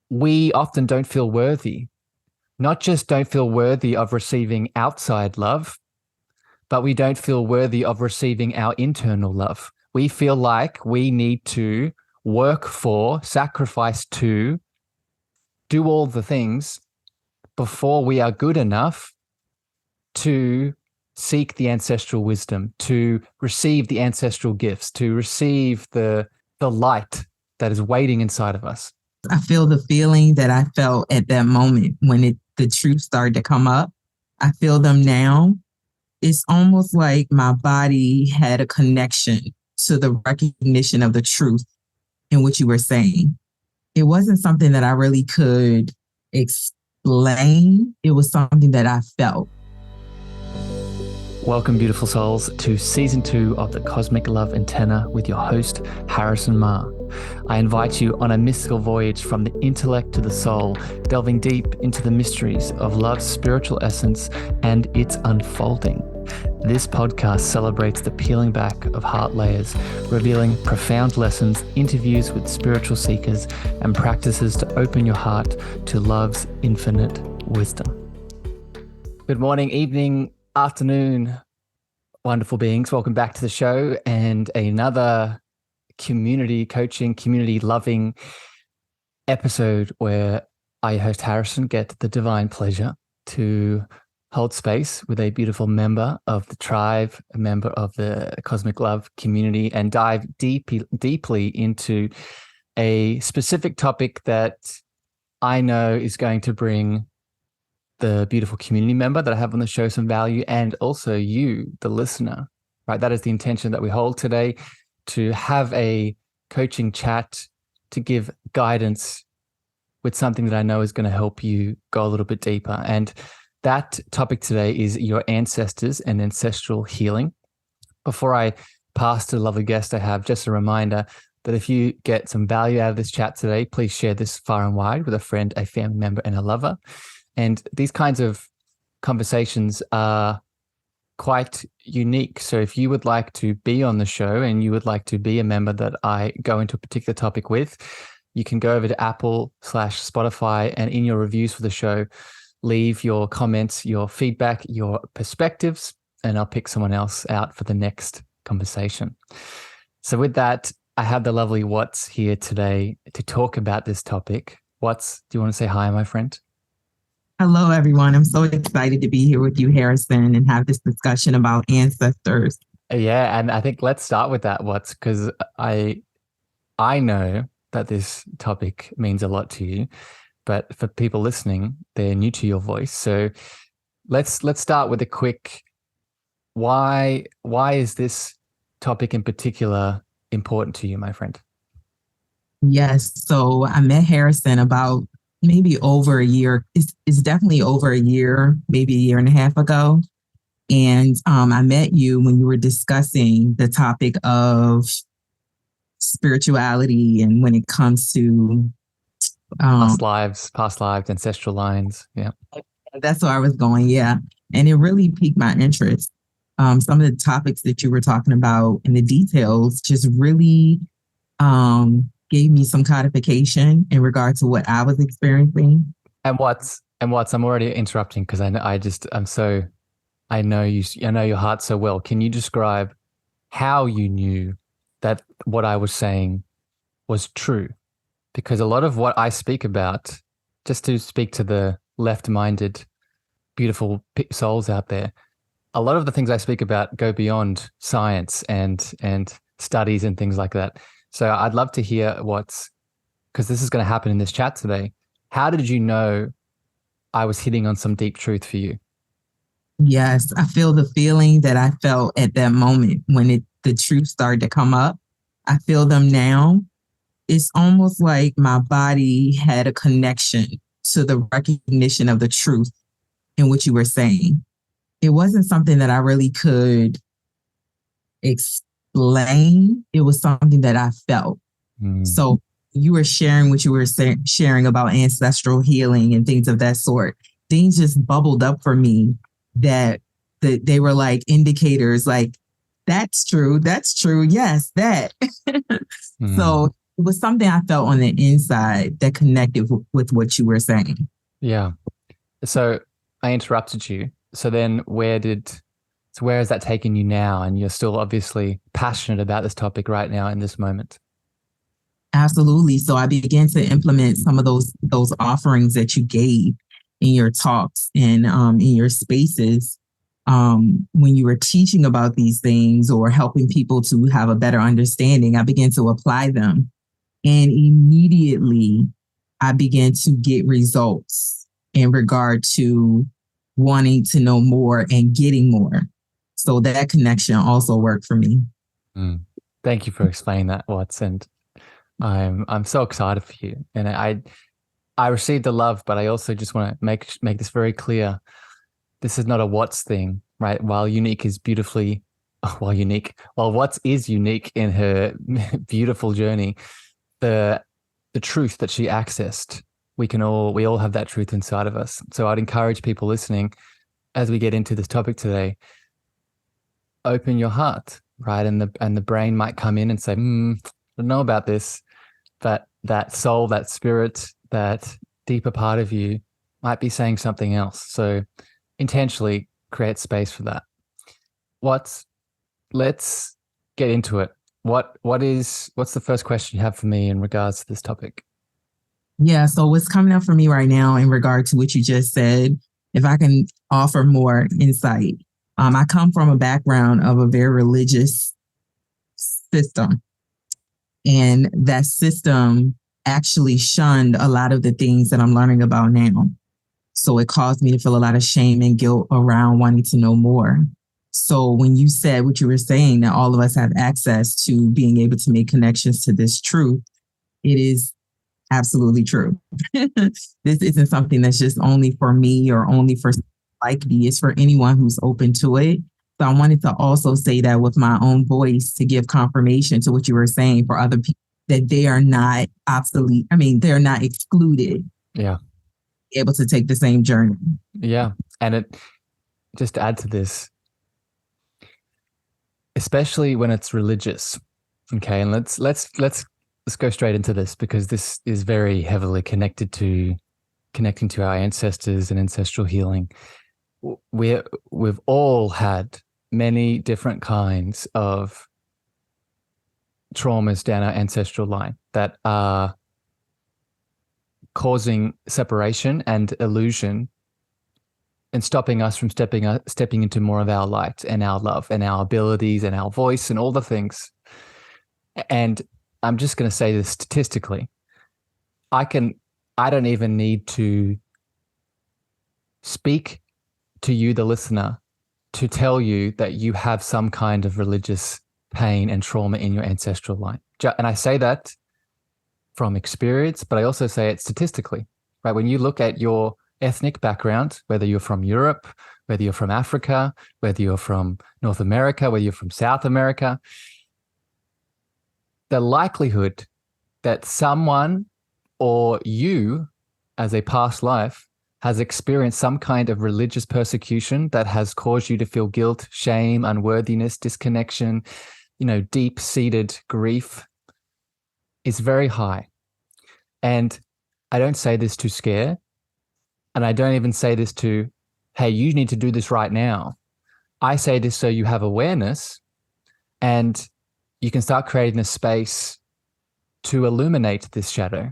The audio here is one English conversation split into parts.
we often don't feel worthy, not just don't feel worthy of receiving outside love, but we don't feel worthy of receiving our internal love. We feel like we need to work for, sacrifice to, do all the things before we are good enough to seek the ancestral wisdom, to receive the ancestral gifts, to receive the light that is waiting inside of us. I feel the feeling that I felt at that moment when the truth started to come up. I feel them now. It's almost like my body had a connection to the recognition of the truth in what you were saying. It wasn't something that I really could explain. It was something that I felt. Welcome, beautiful souls, to season 2 of the Cosmic Love Antenna with your host, Harrison Ma. I invite you on a mystical voyage from the intellect to the soul, delving deep into the mysteries of love's spiritual essence and its unfolding. This podcast celebrates the peeling back of heart layers, revealing profound lessons, interviews with spiritual seekers, and practices to open your heart to love's infinite wisdom. Good morning, evening, afternoon, wonderful beings. Welcome back to the show and another community coaching, community loving episode where I, your host Harrison, get the divine pleasure to hold space with a beautiful member of the tribe, a member of the Cosmic Love community, and dive deeply into a specific topic that I know is going to bring the beautiful community member that I have on the show some value, and also you, the listener, right? That is the intention that we hold today, to have a coaching chat, to give guidance with something that I know is going to help you go a little bit deeper. And that topic today is your ancestors and ancestral healing. Before I pass to the lovely guest I have, just a reminder that if you get some value out of this chat today, please share this far and wide with a friend, a family member, and a lover. And these kinds of conversations are quite unique. So if you would like to be on the show and you would like to be a member that I go into a particular topic with, you can go over to Apple/Spotify, and in your reviews for the show, leave your comments, your feedback, your perspectives, and I'll pick someone else out for the next conversation. So with that, I have the lovely Watts here today to talk about this topic. Watts, do you want to say hi, my friend? Hello, everyone. I'm so excited to be here with you, Harrison, and have this discussion about ancestors. Yeah, and I think let's start with that, Watts, because I know that this topic means a lot to you, but for people listening, they're new to your voice. So let's start with a quick why is this topic in particular important to you, my friend? Yes. So I met Harrison about maybe over a year. It's definitely over a year, maybe a year and a half ago. And I met you when you were discussing the topic of spirituality and when it comes to past lives, ancestral lines. Yeah. That's where I was going. Yeah. And it really piqued my interest. Some of the topics that you were talking about and the details just really gave me some codification in regard to what I was experiencing. And Watts, I'm already interrupting because I know your heart so well. Can you describe how you knew that what I was saying was true? Because a lot of what I speak about, just to speak to the left-minded, beautiful souls out there, a lot of the things I speak about go beyond science and studies and things like that. So I'd love to hear because this is going to happen in this chat today. How did you know I was hitting on some deep truth for you? Yes, I feel the feeling that I felt at that moment when the truth started to come up. I feel them now. It's almost like my body had a connection to the recognition of the truth in what you were saying. It wasn't something that I really could explain. It was something that I felt. So you were sharing what you were sharing about ancestral healing and things of that sort. Things just bubbled up for me that they were like indicators, like, that's true. Yes, that. So it was something I felt on the inside that connected with what you were saying. Yeah. So I interrupted you. So then where has that taken you now? And you're still obviously passionate about this topic right now in this moment. Absolutely. So I began to implement some of those offerings that you gave in your talks and in your spaces when you were teaching about these things or helping people to have a better understanding. I began to apply them, and immediately I began to get results in regard to wanting to know more and getting more. So that connection also worked for me. Thank you for explaining that, Watts. And I'm so excited for you. And I received the love, but I also just want to make this very clear. This is not a Watts thing, right? While Watts is unique in her beautiful journey, the truth that she accessed, we all have that truth inside of us. So I'd encourage people listening, as we get into this topic today, open your heart, right? And the brain might come in and say, I don't know about this. But that soul, that spirit, that deeper part of you might be saying something else. So intentionally create space for that. Let's get into it. What's the first question you have for me in regards to this topic? Yeah. So what's coming up for me right now in regard to what you just said, if I can offer more insight, I come from a background of a very religious system. And that system actually shunned a lot of the things that I'm learning about now. So it caused me to feel a lot of shame and guilt around wanting to know more. So when you said what you were saying, that all of us have access to being able to make connections to this truth, it is absolutely true. This isn't something that's just only for me or only for like me. It's for anyone who's open to it. So I wanted to also say that with my own voice to give confirmation to what you were saying for other people, that they are not obsolete. I mean, they're not excluded. Yeah. Able to take the same journey. Yeah. And just to add to this, especially when it's religious. Okay. And let's go straight into this, because this is very heavily connecting to our ancestors and ancestral healing. We've all had many different kinds of traumas down our ancestral line that are causing separation and illusion and stopping us from stepping into more of our light and our love and our abilities and our voice and all the things. And I'm just going to say this statistically. I don't even need to speak to you, the listener, to tell you that you have some kind of religious pain and trauma in your ancestral line. And I say that from experience, but I also say it statistically, right? When you look at your ethnic background, whether you're from Europe, whether you're from Africa, whether you're from North America, whether you're from South America, the likelihood that someone or you as a past life has experienced some kind of religious persecution that has caused you to feel guilt, shame, unworthiness, disconnection, deep-seated grief is very high. And I don't say this to scare, and I don't even say this to, hey, you need to do this right now. I say this so you have awareness and you can start creating a space to illuminate this shadow.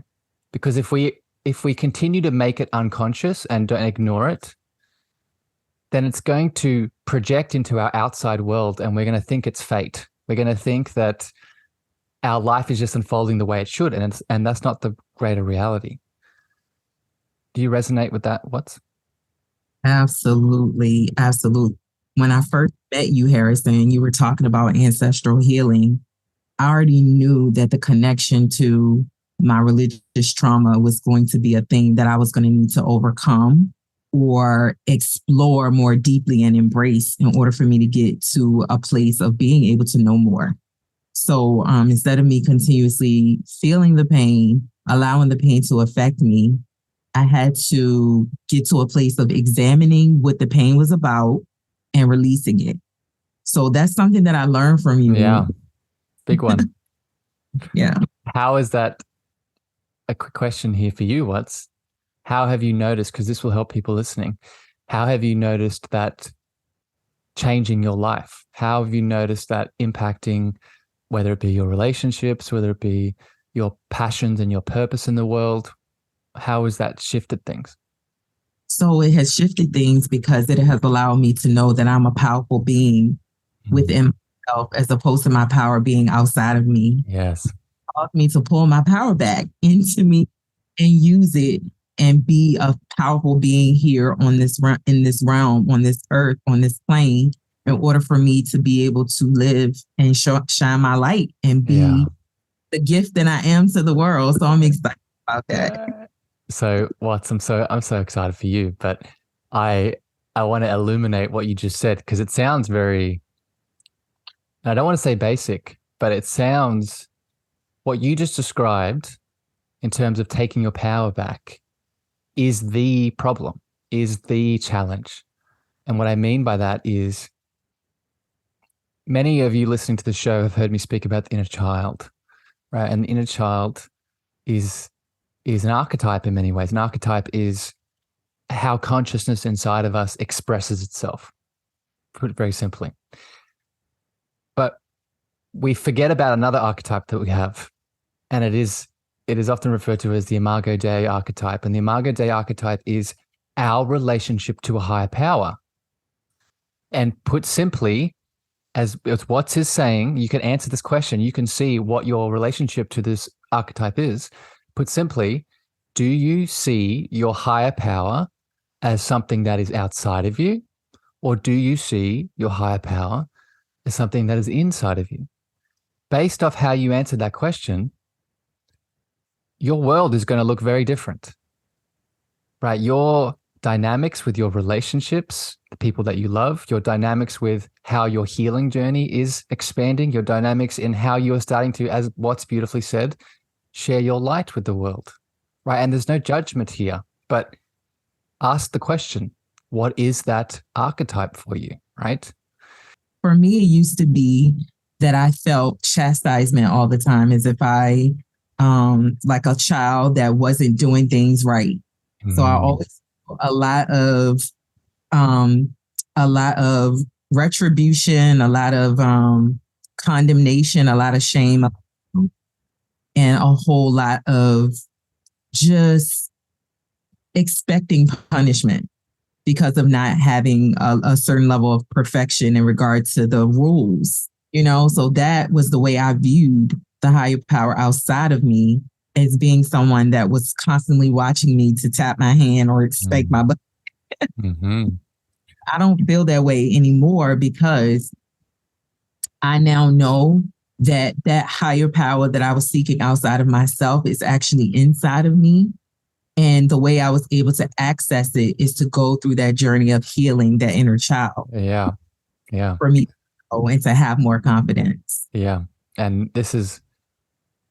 Because if we continue to make it unconscious and don't ignore it, then it's going to project into our outside world, and we're going to think it's fate. We're going to think that our life is just unfolding the way it should, and that's not the greater reality. Do you resonate with that, Watts? Absolutely. Absolutely. When I first met you, Harrison, you were talking about ancestral healing. I already knew that the connection to my religious trauma was going to be a thing that I was going to need to overcome or explore more deeply and embrace in order for me to get to a place of being able to know more. So instead of me continuously feeling the pain, allowing the pain to affect me, I had to get to a place of examining what the pain was about and releasing it. So that's something that I learned from you. Yeah, big one. Yeah. How is that? A quick question here for you. How have you noticed, because this will help people listening, how have you noticed that changing your life? How have you noticed that impacting, whether it be your relationships, whether it be your passions and your purpose in the world? How has that shifted things? So it has shifted things because it has allowed me to know that I'm a powerful being within myself as opposed to my power being outside of me. Yes. Caused me to pull my power back into me and use it and be a powerful being here on this in this realm, on this earth, on this plane, in order for me to be able to live and shine my light and be the gift that I am to the world. So I'm excited about that. So Watts, I'm so excited for you, but I want to illuminate what you just said, because it sounds very, I don't want to say basic, but it sounds, what you just described in terms of taking your power back is the problem, is the challenge. And what I mean by that is, many of you listening to the show have heard me speak about the inner child, right? And the inner child is an archetype in many ways. An archetype is how consciousness inside of us expresses itself, put it very simply. But we forget about another archetype that we have, and it is often referred to as the Imago Dei archetype. And the Imago Dei archetype is our relationship to a higher power. And put simply, as Watts is saying, you can answer this question. You can see what your relationship to this archetype is. Put simply, do you see your higher power as something that is outside of you? Or do you see your higher power as something that is inside of you? Based off how you answer that question, your world is going to look very different, right? Your dynamics with your relationships, the people that you love, your dynamics with how your healing journey is expanding, your dynamics in how you are starting to, as Watts beautifully said, share your light with the world, right? And there's no judgment here, but ask the question, what is that archetype for you, right? For me, it used to be that I felt chastisement all the time, as if I, like a child that wasn't doing things right. So I always felt a lot of retribution, a lot of condemnation, a lot of shame, and a whole lot of just expecting punishment because of not having a certain level of perfection in regard to the rules, So that was the way I viewed the higher power outside of me, as being someone that was constantly watching me to tap my hand or spank my butt. I don't feel that way anymore, because I now know that higher power that I was seeking outside of myself is actually inside of me. And the way I was able to access it is to go through that journey of healing that inner child. Yeah. For me, and to have more confidence. Yeah. And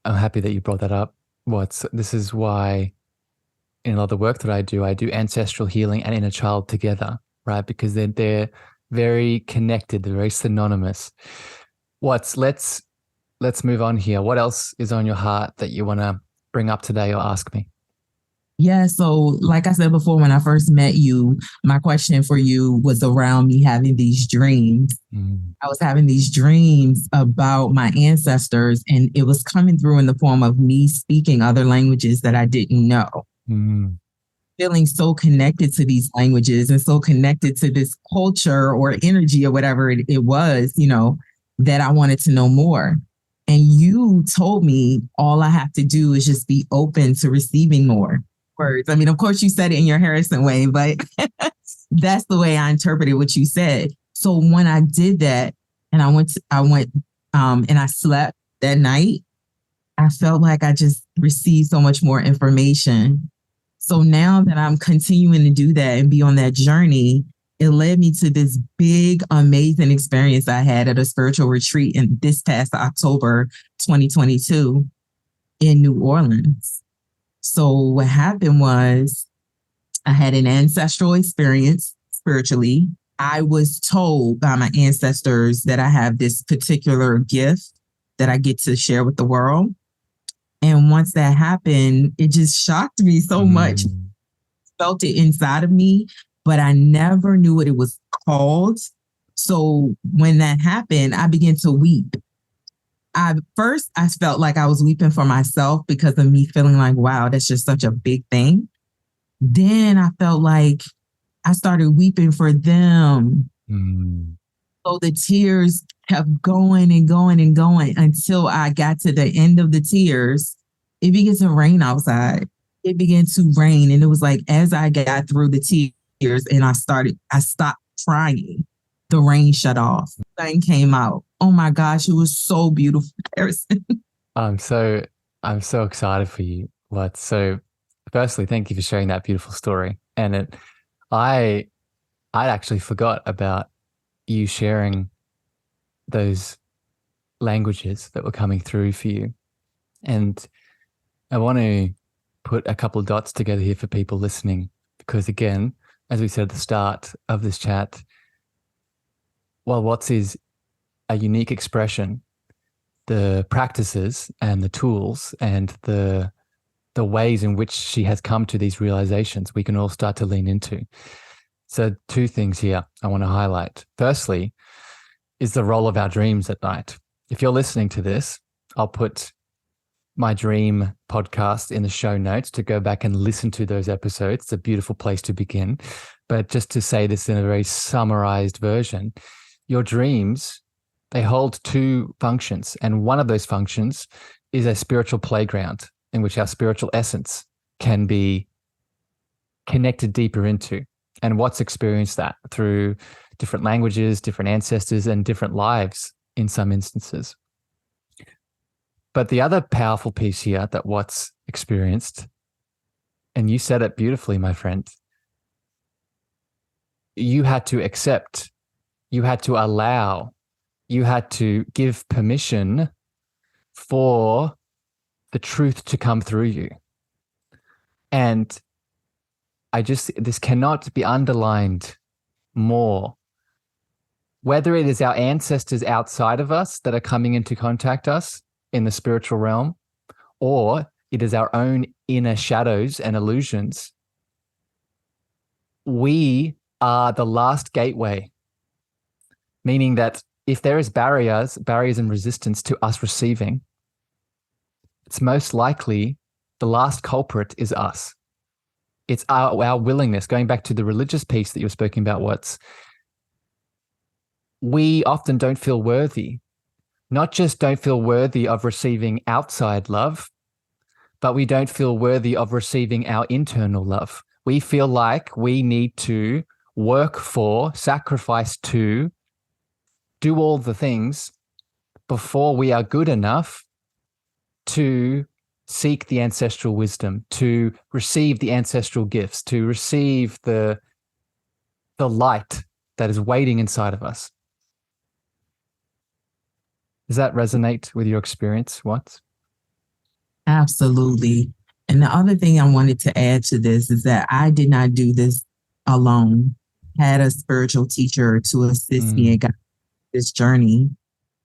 I'm happy that you brought that up. This is why in a lot of the work that I do ancestral healing and inner child together, right? Because they're very connected. They're very synonymous. Let's move on here. What else is on your heart that you want to bring up today or ask me? Yeah. So like I said before, when I first met you, my question for you was around me having these dreams. I was having these dreams about my ancestors, and it was coming through in the form of me speaking other languages that I didn't know. Feeling so connected to these languages and so connected to this culture or energy or whatever it was, that I wanted to know more. And you told me all I have to do is just be open to receiving more words. I mean, of course you said it in your Harrison way, but that's the way I interpreted what you said. So when I did that and I went and I slept that night, I felt like I just received so much more information. So now that I'm continuing to do that and be on that journey, it led me to this big, amazing experience I had at a spiritual retreat in this past October 2022 in New Orleans. So what happened was I had an ancestral experience spiritually. I was told by my ancestors that I have this particular gift that I get to share with the world. And once that happened, it just shocked me so much. Felt it inside of me, but I never knew what it was called. So when that happened, I began to weep. First I felt like I was weeping for myself because of me feeling like, wow, that's just such a big thing. Then I felt like I started weeping for them. So the tears kept going and going and going until I got to the end of the tears. It began to rain outside. It began to rain. And it was like, as I got through the tears and I stopped crying, the rain shut off. The sun came out. Oh my gosh, it was so beautiful, Harrison. I'm so excited for you. So firstly, thank you for sharing that beautiful story. And I actually forgot about you sharing those languages that were coming through for you. And I want to put a couple of dots together here for people listening, because again, as we said at the start of this chat, while WOTS is a unique expression, the practices and the tools and the ways in which she has come to these realizations, we can all start to lean into. So 2 things here I want to highlight. Firstly, is the role of our dreams at night. If you're listening to this, I'll put my dream podcast in the show notes to go back and listen to those episodes. It's a beautiful place to begin. But just to say this in a very summarized version, your dreams, they hold 2 functions. And one of those functions is a spiritual playground in which our spiritual essence can be connected deeper into. And WOTS experienced that through different languages, different ancestors, and different lives in some instances. But the other powerful piece here that WOTS experienced, and you said it beautifully, my friend, you had to accept, you had to allow, you had to give permission for the truth to come through you. And this cannot be underlined more. Whether it is our ancestors outside of us that are coming in to contact us in the spiritual realm, or it is our own inner shadows and illusions, we are the last gateway, meaning that if there is barriers and resistance to us receiving, it's most likely the last culprit is us. It's our willingness, going back to the religious piece that you were speaking about, we often don't feel worthy, not just don't feel worthy of receiving outside love, but we don't feel worthy of receiving our internal love. We feel like we need to work for, sacrifice to, do all the things before we are good enough to seek the ancestral wisdom, to receive the ancestral gifts, to receive the light that is waiting inside of us. Does that resonate with your experience, Watts? Absolutely. And the other thing I wanted to add to this is that I did not do this alone. Had a spiritual teacher to assist me and guide this journey.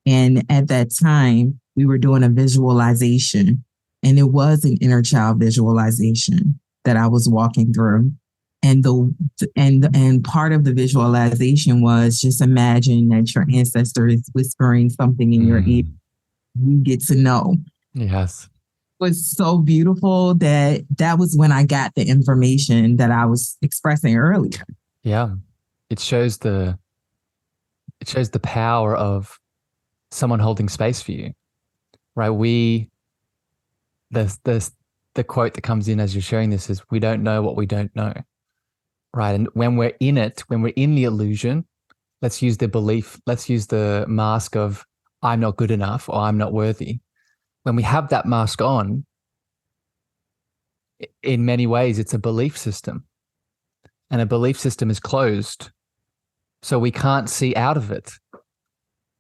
And at that time, we were doing a visualization, and it was an inner child visualization that I was walking through. And and part of the visualization was just imagine that your ancestor is whispering something in your ear. You get to know. Yes. It was so beautiful that was when I got the information that I was expressing earlier. Yeah. It shows the power of someone holding space for you, right? The quote that comes in as you're sharing this is, we don't know what we don't know, right? And when we're in it, when we're in the illusion, let's use the belief, let's use the mask of I'm not good enough or I'm not worthy. When we have that mask on, in many ways, it's a belief system, and a belief system is closed. So we can't see out of it.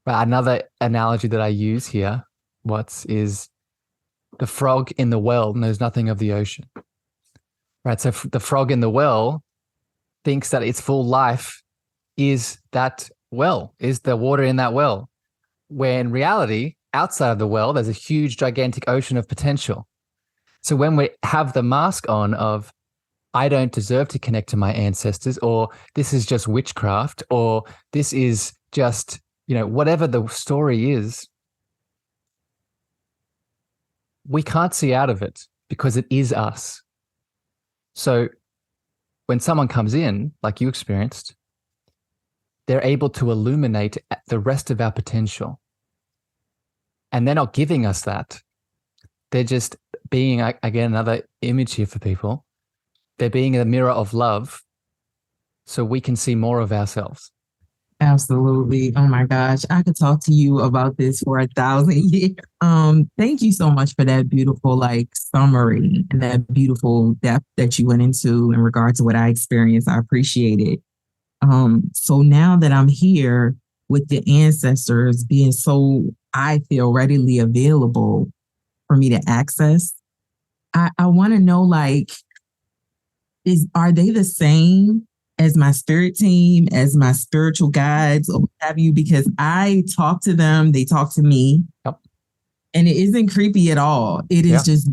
But another analogy that I use here, is the frog in the well knows nothing of the ocean, right? So the frog in the well thinks that its full life is that well, is the water in that well, where in reality, outside of the well, there's a huge, gigantic ocean of potential. So when we have the mask on of, I don't deserve to connect to my ancestors, or this is just witchcraft, or this is just, whatever the story is, we can't see out of it because it is us. So when someone comes in, like you experienced, they're able to illuminate the rest of our potential. And they're not giving us that. They're just being, again, another image here for people. They're being a mirror of love so we can see more of ourselves. Absolutely. Oh my gosh. I could talk to you about this for 1,000 years. Thank you so much for that beautiful summary and that beautiful depth that you went into in regard to what I experienced. I appreciate it. So now that I'm here with the ancestors being so, I feel, readily available for me to access, I want to know, are they the same as my spirit team, as my spiritual guides, or what have you? Because I talk to them, they talk to me. Yep. And it isn't creepy at all. It is just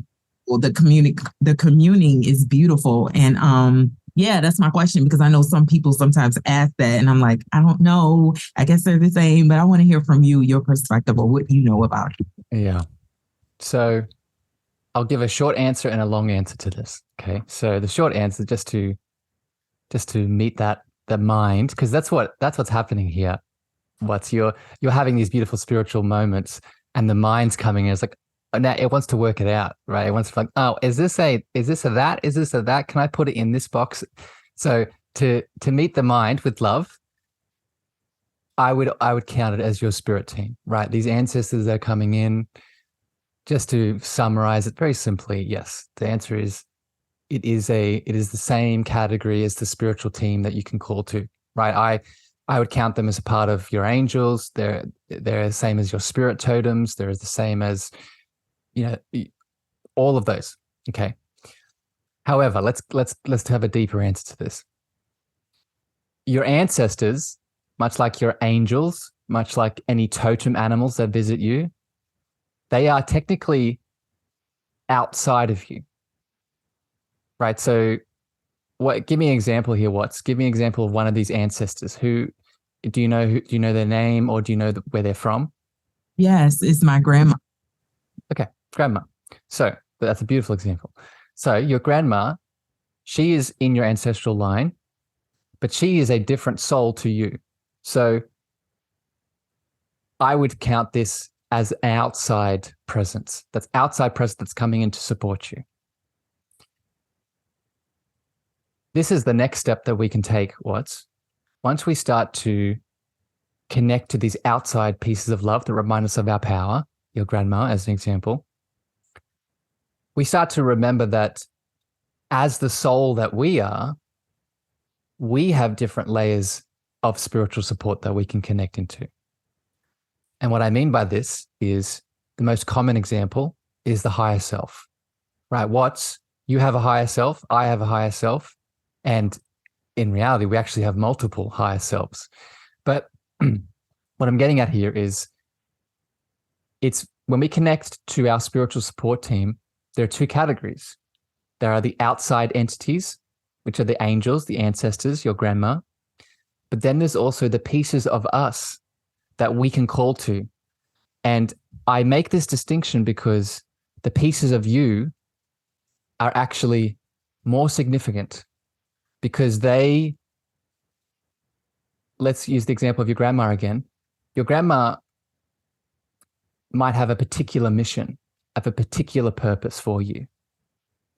the communing is beautiful. And yeah, that's my question, because I know some people sometimes ask that and I'm like, I don't know. I guess they're the same, but I want to hear from you, your perspective of what you know about it. Yeah. So I'll give a short answer and a long answer to this. Okay. So the short answer, just to meet the mind, because that's what's happening here. You're having these beautiful spiritual moments, and the mind's coming in. It's like, now it wants to work it out, right? It wants to oh, is this a that? Is this a that? Can I put it in this box? So to meet the mind with love, I would count it as your spirit team, right? These ancestors that are coming in. Just to summarize it very simply, yes, the answer is it is the same category as the spiritual team that you can call to, right? I would count them as a part of your angels. They're the same as your spirit totems. They're the same as, all of those. Okay. However, let's have a deeper answer to this. Your ancestors, much like your angels, much like any totem animals that visit you, they are technically outside of you, right? So give me an example here, Watts. Give me an example of one of these ancestors. Do you know their name, or do you know where they're from? Yes, it's my grandma. Okay, grandma. So that's a beautiful example. So your grandma, she is in your ancestral line, but she is a different soul to you. So I would count this as outside presence. That's outside presence that's coming in to support you. This is the next step that we can take, Watts. Once we start to connect to these outside pieces of love that remind us of our power, your grandma as an example, we start to remember that as the soul that we are, we have different layers of spiritual support that we can connect into. And what I mean by this is the most common example is the higher self, right? Watts, you have a higher self, I have a higher self. And in reality, we actually have multiple higher selves. But what I'm getting at here is it's when we connect to our spiritual support team, there are two categories. There are the outside entities, which are the angels, the ancestors, your grandma. But then there's also the pieces of us that we can call to. And I make this distinction because the pieces of you are actually more significant, because let's use the example of your grandma again. Your grandma might have a particular mission, have a particular purpose for you.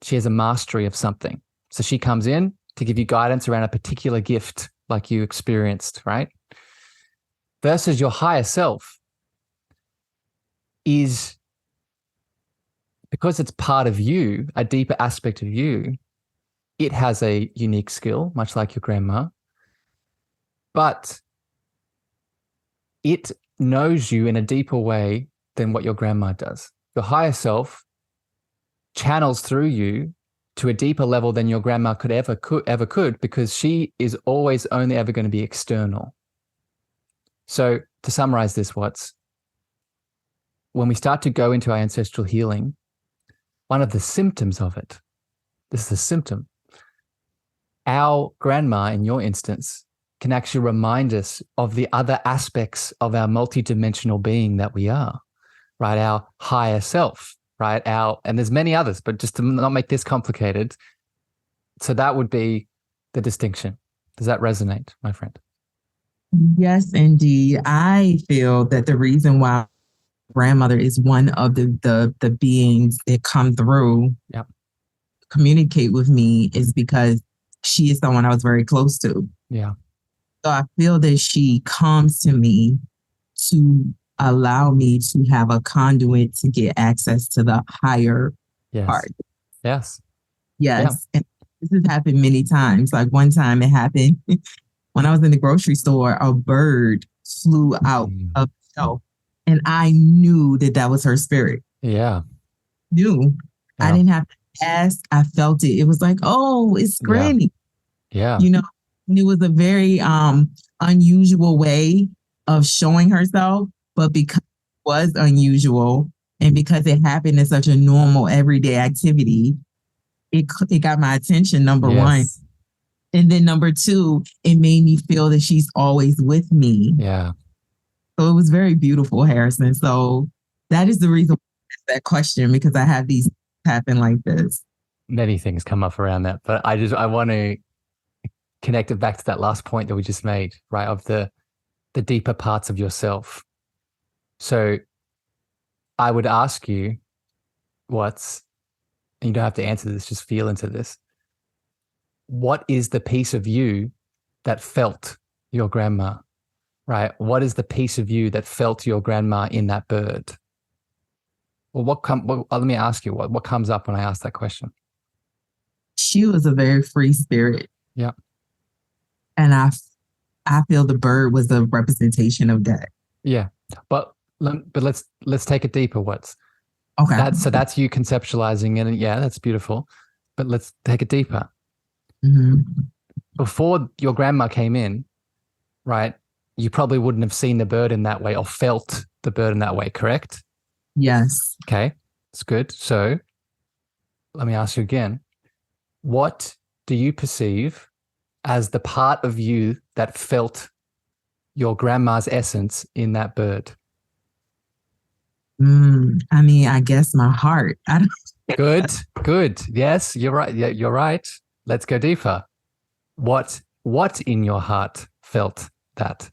She has a mastery of something. So she comes in to give you guidance around a particular gift like you experienced, right? Versus your higher self is, because it's part of you, a deeper aspect of you, it has a unique skill, much like your grandma, but it knows you in a deeper way than what your grandma does. Your higher self channels through you to a deeper level than your grandma ever could, because she is always only ever going to be external. So to summarize this, Watts, when we start to go into our ancestral healing, one of the symptoms of it, this is a symptom, our grandma, in your instance, can actually remind us of the other aspects of our multidimensional being that we are, right? Our higher self, right? And there's many others, but just to not make this complicated. So that would be the distinction. Does that resonate, my friend? Yes, indeed. I feel that the reason why grandmother is one of the beings that come through, Yep. communicate with me is because she is someone I was very close to. Yeah. So I feel that she comes to me to allow me to have a conduit to get access to the higher Yes. part. Yes. Yes. Yeah. And this has happened many times. Like one time it happened when I was in the grocery store, a bird flew out of the shelf and I knew that that was her spirit. Yeah. Knew. Yeah. I didn't have to ask. I felt it. It was like, oh, it's Granny. Yeah. You know, and it was a very unusual way of showing herself, but because it was unusual and because it happened in such a normal everyday activity, it got my attention, number one. And then number two, it made me feel that she's always with me. Yeah. So it was very beautiful, Harrison. So that is the reason why I asked that question, because I have these happen like this. Many things come up around that, but I want to connect it back to that last point that we just made, right? Of the deeper parts of yourself. So I would ask you, and you don't have to answer this, just feel into this. What is the piece of you that felt your grandma, right? What is the piece of you that felt your grandma in that bird? Well, let me ask you, what comes up when I ask that question? She was a very free spirit. Yeah. And I feel the bird was a representation of that. Yeah. But let's take it deeper. Okay. That's you conceptualizing it, and yeah, that's beautiful. But let's take it deeper. Mm-hmm. Before your grandma came in, right, you probably wouldn't have seen the bird in that way or felt the bird in that way, correct? Yes. Okay, that's good. So let me ask you again. What do you perceive as the part of you that felt your grandma's essence in that bird? I mean, I guess my heart. Good. Yes, you're right. Yeah, you're right. Let's go deeper. What in your heart felt that?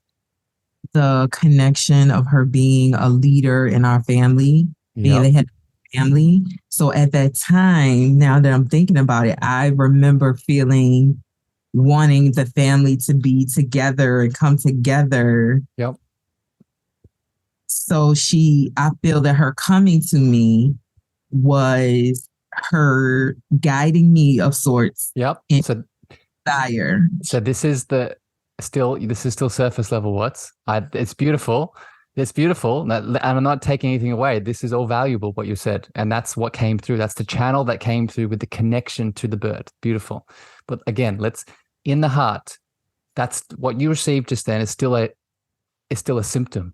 The connection of her being a leader in our family, being the head of the family. So at that time, now that I'm thinking about it, I remember wanting the family to be together and come together. Yep. So I feel that her coming to me was her guiding me of sorts. Yep. So desire. So this is still surface level. It's beautiful. It's beautiful. And I'm not taking anything away. This is all valuable, what you said. And that's what came through. That's the channel that came through with the connection to the bird. Beautiful. But again, in the heart, that's what you received just then is still a symptom.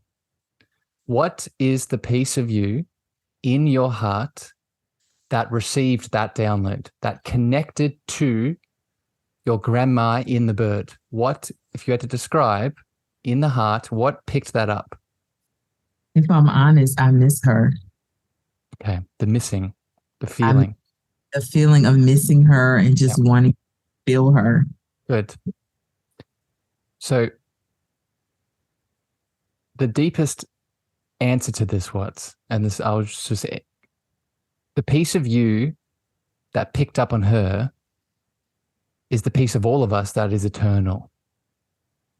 What is the piece of you in your heart that received that download, that connected to your grandma in the bird? What, if you had to describe in the heart, what picked that up? If I'm honest, I miss her. Okay. The missing, the feeling. The feeling of missing her and just wanting to feel her. Good. So the deepest answer to this I was just the piece of you that picked up on her is the piece of all of us that is eternal.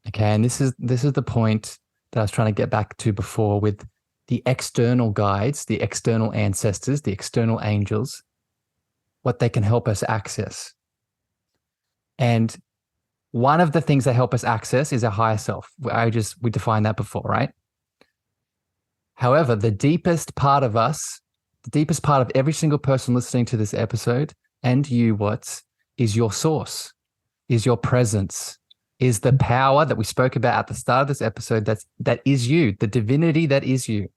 Okay. And this is the point that I was trying to get back to before with the external guides, the external ancestors, the external angels, what they can help us access. And one of the things that help us access is our higher self. We defined that before, right? However, the deepest part of us, the deepest part of every single person listening to this episode and you, is your source, is your presence, is the power that we spoke about at the start of this episode that is you, the divinity that is you.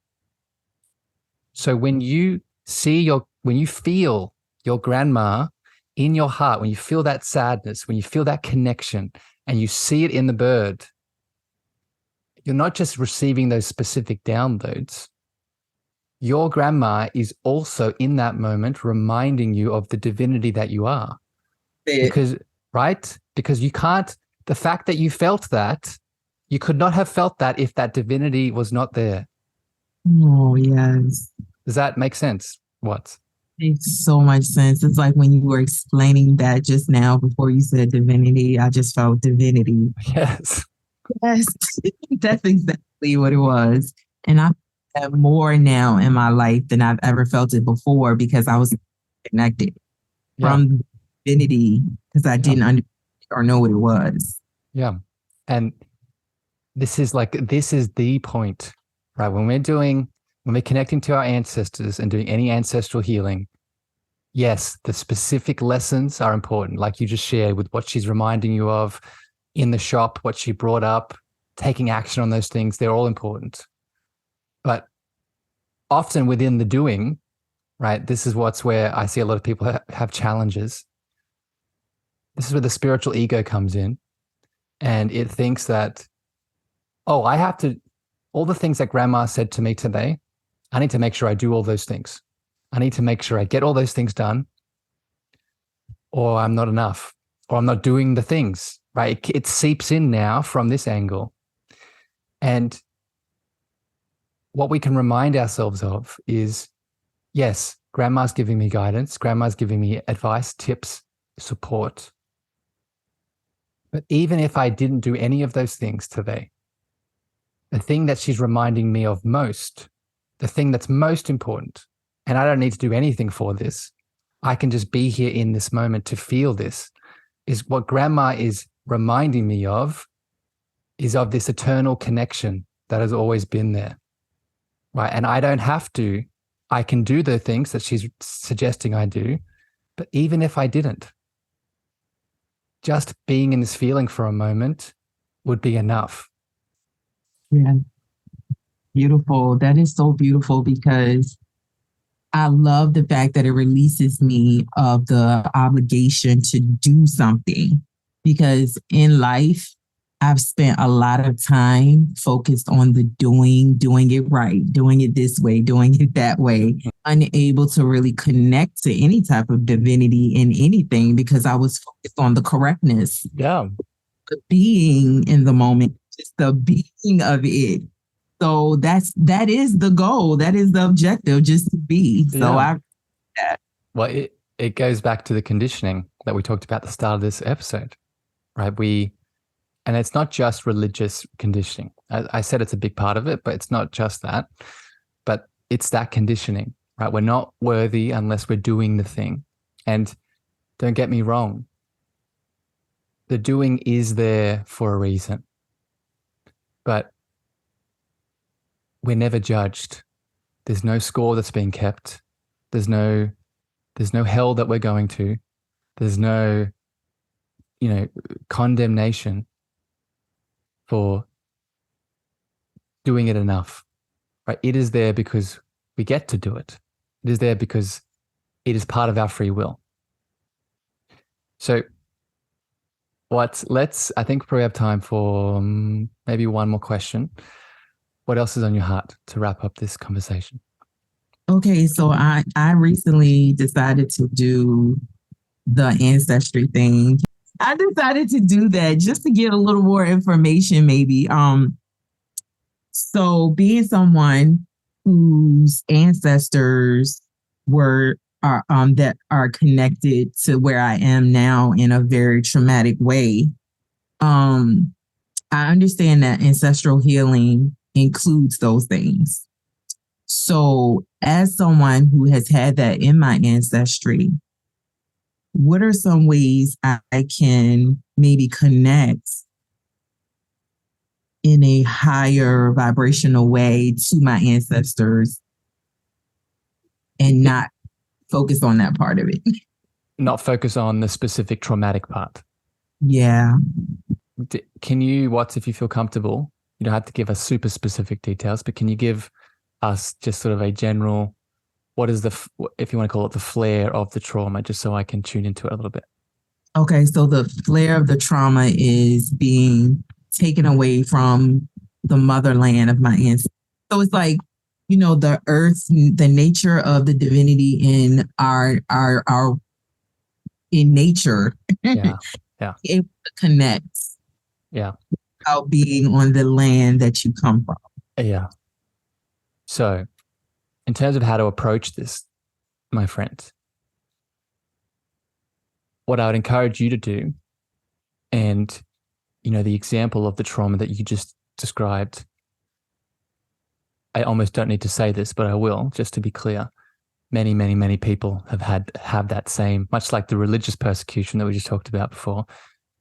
So when you feel your grandma in your heart, when you feel that sadness, when you feel that connection and you see it in the bird, you're not just receiving those specific downloads. Your grandma is also in that moment reminding you of the divinity that you are. Because, right? Because you can't, the fact that you felt that, you could not have felt that if that divinity was not there. Oh, yes. Does that make sense? What? Makes so much sense. It's like when you were explaining that just now before you said divinity, I just felt divinity. Yes. Yes, that's exactly what it was. And I have more now in my life than I've ever felt it before because I was connected from divinity because I didn't understand or know what it was. Yeah. And this is the point, right? When we're connecting to our ancestors and doing any ancestral healing, yes, the specific lessons are important, like you just shared with what she's reminding you of in the shop, what she brought up, taking action on those things, they're all important. But often within the doing, right, this is where I see a lot of people have challenges. This is where the spiritual ego comes in, and it thinks that, oh, I have to, all the things that grandma said to me today, I need to make sure I do all those things. I need to make sure I get all those things done, or I'm not enough, or I'm not doing the things, right? It seeps in now from this angle. And what we can remind ourselves of is, yes, grandma's giving me guidance, grandma's giving me advice, tips, support. But even if I didn't do any of those things today, the thing that she's reminding me of most, the thing that's most important, and I don't need to do anything for this, I can just be here in this moment to feel this, is what grandma is reminding me of, is of this eternal connection that has always been there, right? And I don't have to, I can do the things that she's suggesting I do, but even if I didn't, just being in this feeling for a moment would be enough. Yeah. Beautiful. That is so beautiful because I love the fact that it releases me of the obligation to do something because in life, I've spent a lot of time focused on the doing it right, doing it this way, doing it that way, unable to really connect to any type of divinity in anything because I was focused on the correctness. Yeah. The being in the moment, just the being of it. So that is the goal. That is the objective, just to be. So Well, it goes back to the conditioning that we talked about at the start of this episode, right? And it's not just religious conditioning. I said it's a big part of it, but it's not just that. But it's that conditioning, right? We're not worthy unless we're doing the thing. And don't get me wrong, the doing is there for a reason. But we're never judged. There's no score that's being kept. There's no hell that we're going to. There's no, condemnation for doing it enough, right? It is there because we get to do it. It is there because it is part of our free will. So I think we probably have time for maybe one more question. What else is on your heart to wrap up this conversation? Okay, so I recently decided to do the ancestry thing. I decided to do that just to get a little more information, maybe. So being someone whose ancestors are that are connected to where I am now in a very traumatic way, I understand that ancestral healing includes those things. So as someone who has had that in my ancestry, what are some ways I can maybe connect in a higher vibrational way to my ancestors and not focus on that part of it? Not focus on the specific traumatic part. Yeah. Can you, if you feel comfortable, you don't have to give us super specific details, but can you give us just sort of a general what is if you want to call it the flare of the trauma, just so I can tune into it a little bit. Okay, so the flare of the trauma is being taken away from the motherland of my ancestors. So it's like, the earth, the nature of the divinity in our in nature, Yeah. Yeah. able to connect Yeah. without being on the land that you come from. Yeah. So, in terms of how to approach this, my friend, what I would encourage you to do, and the example of the trauma that you just described, I almost don't need to say this, but I will, just to be clear. Many, many, many people have that same, much like the religious persecution that we just talked about before,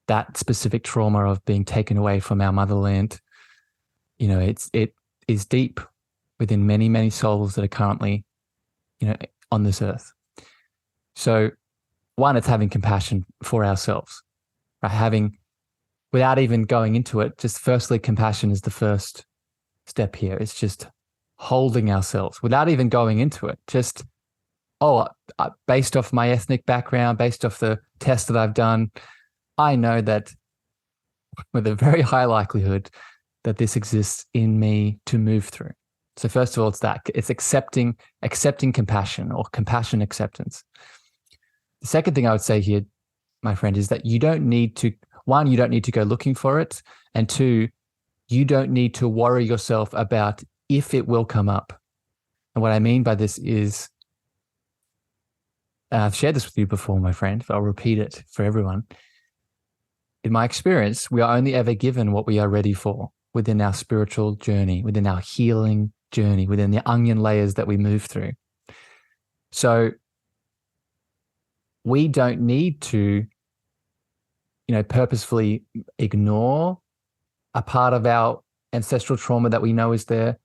that specific trauma of being taken away from our motherland. It is deep within many, many souls that are currently, on this earth. So one, it's having compassion for ourselves, right? Without even going into it, just firstly, compassion is the first step here. It's just holding ourselves without even going into it. Just, based off my ethnic background, based off the test that I've done, I know that with a very high likelihood that this exists in me to move through. So first of all, it's accepting compassion, or compassion acceptance. The second thing I would say here, my friend, is that you don't need to go looking for it. And two, you don't need to worry yourself about if it will come up. And what I mean by this is, I've shared this with you before, my friend, but I'll repeat it for everyone. In my experience, we are only ever given what we are ready for within our spiritual journey, within our healing journey, within the onion layers that we move through. So we don't need to, purposefully ignore a part of our ancestral trauma that we know is there.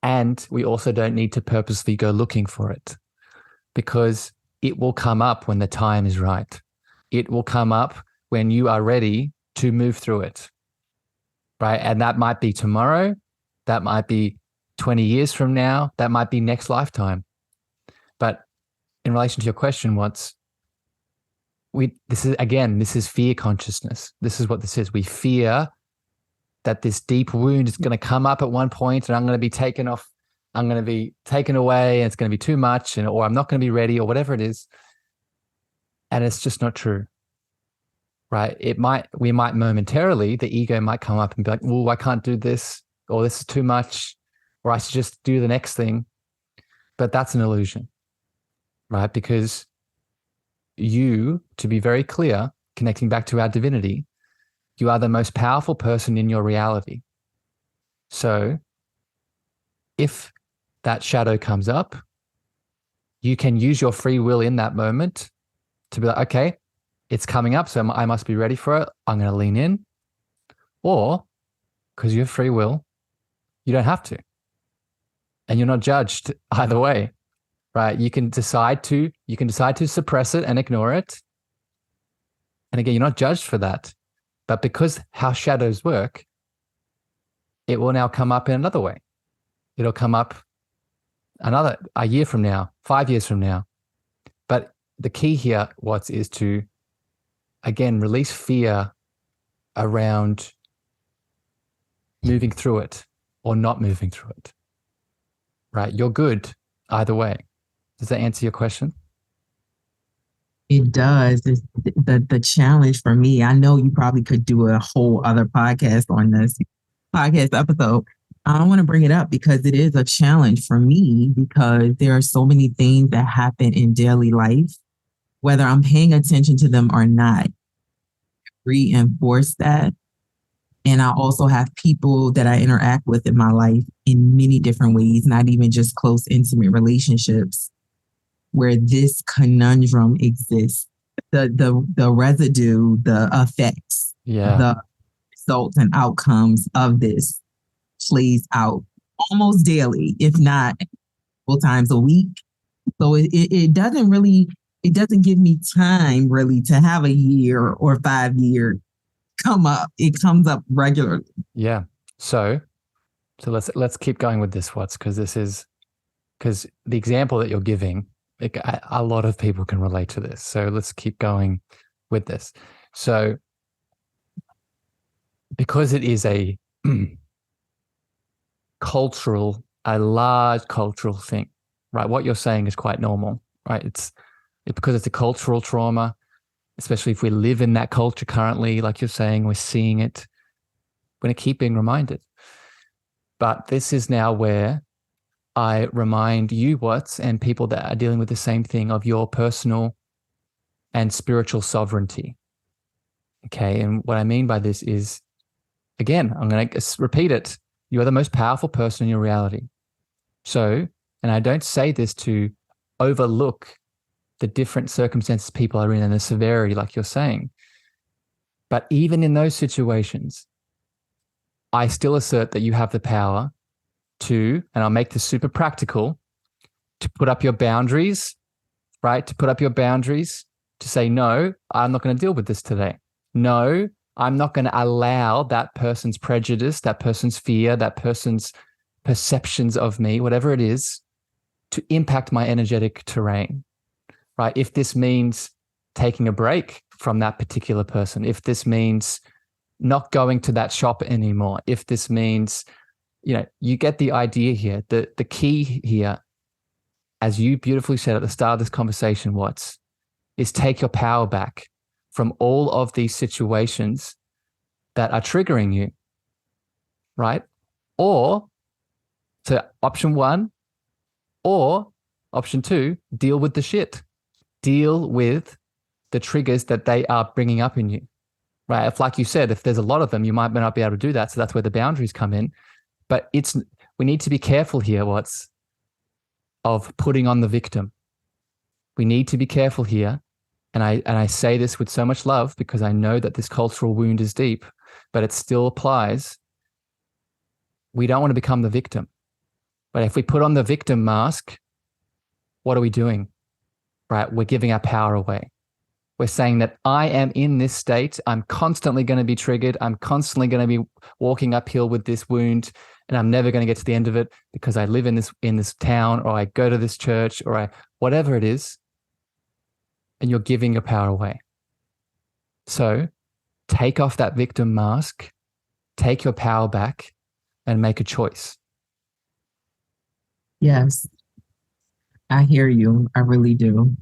And we also don't need to purposely go looking for it, because it will come up when the time is right. It will come up when you are ready to move through it, right? And that might be tomorrow. That might be 20 years from now. That might be next lifetime. But in relation to your question, this is fear consciousness. This is what this is. We fear that this deep wound is going to come up at one point, and I'm going to be taken away, and it's going to be too much, or I'm not going to be ready, or whatever it is. And it's just not true, right? We might momentarily, the ego might come up and be like, "Oh, I can't do this," or "This is too much," or "I should just do the next thing." But that's an illusion, right? Because you, to be very clear, connecting back to our divinity, you are the most powerful person in your reality. So if that shadow comes up, you can use your free will in that moment to be like, okay, it's coming up, so I must be ready for it. I'm going to lean in. Or, because you have free will, you don't have to. And you're not judged either way, right? You can decide to suppress it and ignore it. And again, you're not judged for that. But because how shadows work, it will now come up in another way. It'll come up a year from now, 5 years from now. But the key here, is to, again, release fear around moving through it or not moving through it, right? You're good either way. Does that answer your question? It does. It's the challenge for me. I know you probably could do a whole other podcast on this podcast episode. I don't want to bring it up because it is a challenge for me, because there are so many things that happen in daily life, whether I'm paying attention to them or not, reinforce that. And I also have people that I interact with in my life in many different ways, not even just close, intimate relationships, where this conundrum exists. The residue, the effects, the results and outcomes of this plays out almost daily, if not multiple times a week. So it doesn't give me time really to have a year or 5 year come up. It comes up regularly. Yeah. So let's keep going with this, because this is because the example that you're giving, a lot of people can relate to this. So let's keep going with this. So because it is a a large cultural thing, right? What you're saying is quite normal, right? It's because it's a cultural trauma, especially if we live in that culture currently, like you're saying, we're seeing it. We're going to keep being reminded. But this is now where I remind you, Watts, and people that are dealing with the same thing, of your personal and spiritual sovereignty. Okay. And what I mean by this is, again, I'm going to repeat it. You are the most powerful person in your reality. So, and I don't say this to overlook the different circumstances people are in and the severity, like you're saying. But even in those situations, I still assert that you have the power to, and I'll make this super practical, to put up your boundaries, right? To put up your boundaries, to say, no, I'm not going to deal with this today. No, I'm not going to allow that person's prejudice, that person's fear, that person's perceptions of me, whatever it is, to impact my energetic terrain, right? If this means taking a break from that particular person, if this means not going to that shop anymore, if this means, you get the idea here. The key here, as you beautifully said at the start of this conversation, Watts, is take your power back from all of these situations that are triggering you, right? Or, so option one, or option two, deal with the shit. Deal with the triggers that they are bringing up in you, right? If, like you said, if there's a lot of them, you might not be able to do that. So that's where the boundaries come in. But we need to be careful here, Watts, of putting on the victim. We need to be careful here. And I say this with so much love because I know that this cultural wound is deep, but it still applies. We don't want to become the victim. But if we put on the victim mask, what are we doing? Right? We're giving our power away. We're saying that I am in this state. I'm constantly going to be triggered. I'm constantly going to be walking uphill with this wound, and I'm never going to get to the end of it because I live in this town, or I go to this church, or whatever it is. And you're giving your power away. So take off that victim mask, take your power back, and make a choice. Yes, I hear you. I really do.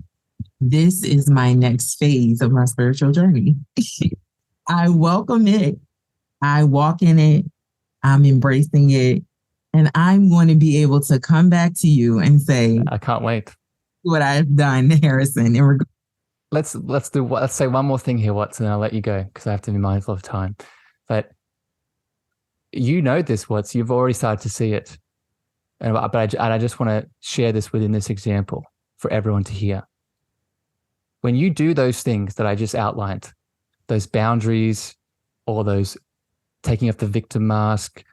This is my next phase of my spiritual journey. I welcome it. I walk in it. I'm embracing it. And I'm going to be able to come back to you and say, I can't wait. What I've done, Harrison. Let's say one more thing here, Watson, and I'll let you go because I have to be mindful of time. But you know this, Watts. You've already started to see it. But I just want to share this within this example for everyone to hear. When you do those things that I just outlined, those boundaries, or those taking off the victim mask,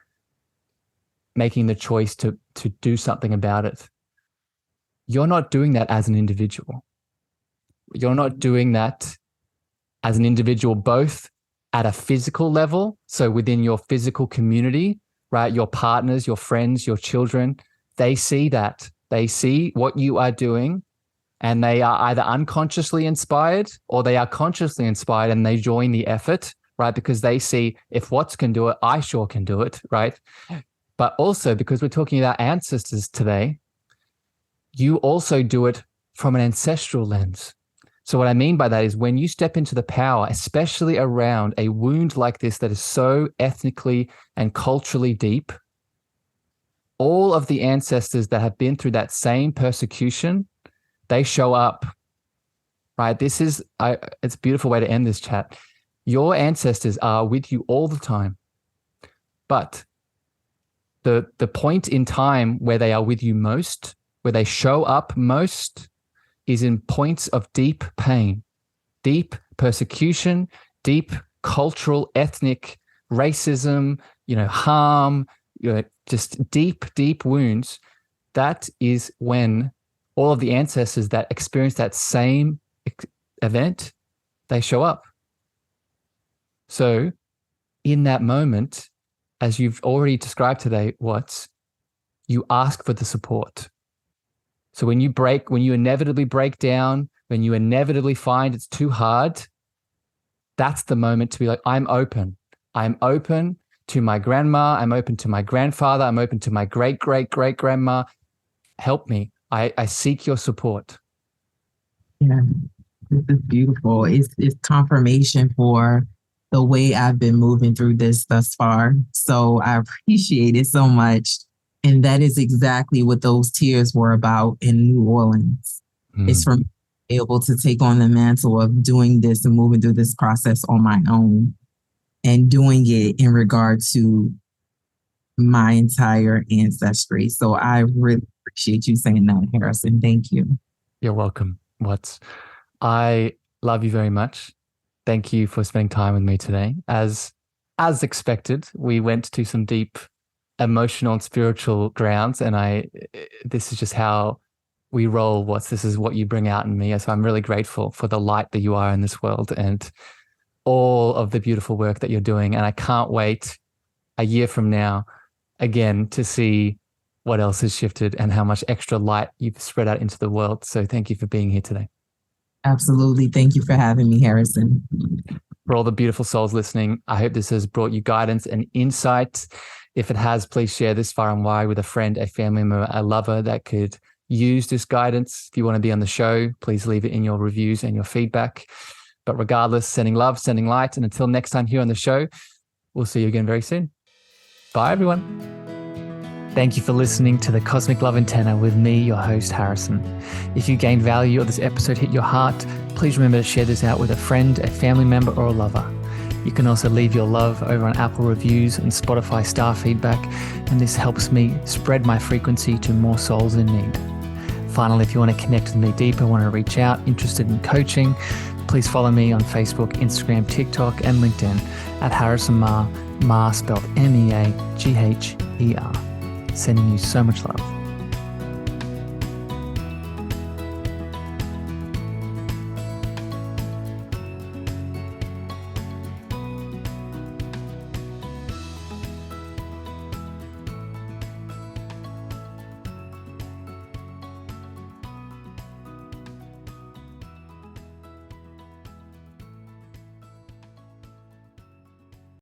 making the choice to do something about it, you're not doing that as an individual. You're not doing that as an individual, both at a physical level, so within your physical community, right? Your partners, your friends, your children, they see that. They see what you are doing, and they are either unconsciously inspired or they are consciously inspired, and they join the effort, right? Because they see, if Watts can do it, I sure can do it, right? But also, because we're talking about ancestors today, you also do it from an ancestral lens. So what I mean by that is when you step into the power, especially around a wound like this that is so ethnically and culturally deep, all of the ancestors that have been through that same persecution, they show up, right? It's a beautiful way to end this chat. Your ancestors are with you all the time. But the point in time where they are with you most, where they show up most, is in points of deep pain, deep persecution, deep cultural, ethnic racism, harm, just deep, deep wounds. That is when all of the ancestors that experience that same event, they show up. So in that moment, as you've already described today, Watts, you ask for the support. So when you inevitably break down, when you inevitably find it's too hard, that's the moment to be like, I'm open. I'm open to my grandma. I'm open to my grandfather. I'm open to my great-great-great-grandma. Help me. I seek your support. Yeah, this is beautiful. It's confirmation for the way I've been moving through this thus far. So I appreciate it so much. And that is exactly what those tears were about in New Orleans. It's from being able to take on the mantle of doing this and moving through this process on my own and doing it in regard to my entire ancestry. So I really appreciate you saying that, Harrison. Thank you. You're welcome. I love you very much. Thank you for spending time with me today. As expected, we went to some deep emotional and spiritual grounds, and this is just how we roll. This is what you bring out in me. So I'm really grateful for the light that you are in this world and all of the beautiful work that you're doing. And I can't wait a year from now again to see what else has shifted and how much extra light you've spread out into the world. So thank you for being here today. Absolutely. Thank you for having me, Harrison. For all the beautiful souls listening, I hope this has brought you guidance and insight. If it has, please share this far and wide with a friend, a family member, a lover that could use this guidance. If you want to be on the show, please leave it in your reviews and your feedback. But regardless, sending love, sending light. And until next time here on the show, we'll see you again very soon. Bye, everyone. Thank you for listening to the Cosmic Love Antenna with me, your host, Harrison. If you gained value or this episode hit your heart, please remember to share this out with a friend, a family member, or a lover. You can also leave your love over on Apple reviews and Spotify star feedback, and this helps me spread my frequency to more souls in need. Finally, if you want to connect with me deeper, want to reach out, interested in coaching, please follow me on Facebook, Instagram, TikTok, and LinkedIn at Harrison Meagher, spelled Meagher. Sending you so much love.